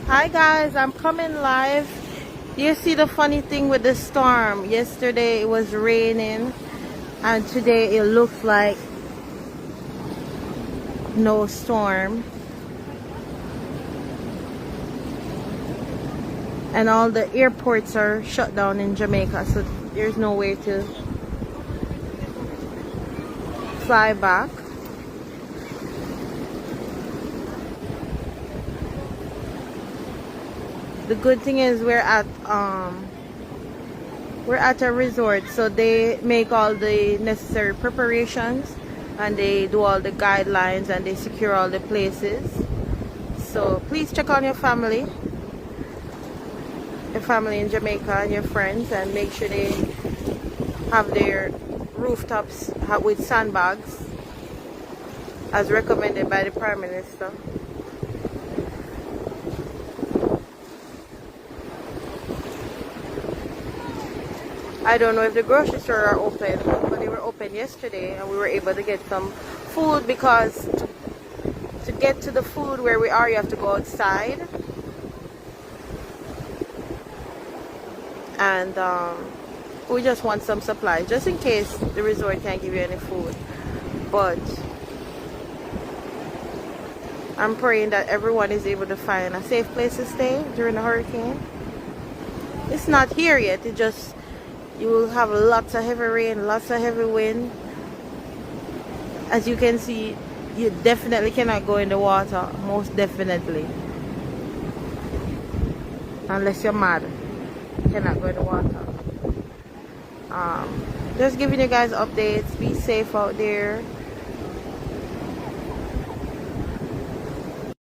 Hi guys, I'm coming live. You see the funny thing with the storm. Yesterday it was raining and today it looks like no storm. And all the airports are shut down in Jamaica, so there's no way to fly back. The good thing is we're at a resort, so they make all the necessary preparations and they do all the guidelines and they secure all the places. So please check on your family in Jamaica and your friends, and make sure they have their rooftops with sandbags as recommended by the Prime Minister. I don't know if the grocery store are open, but they were open yesterday and we were able to get some food, because to get to the food where we are you have to go outside, and we just want some supplies just in case the resort can't give you any food. But I'm praying that everyone is able to find a safe place to stay during the hurricane. It's not here yet, it just, you will have lots of heavy rain, lots of heavy wind. As you can see, you definitely cannot go in the water, most definitely. Unless you're mad, you cannot go in the water. Just giving you guys updates. Be safe out there.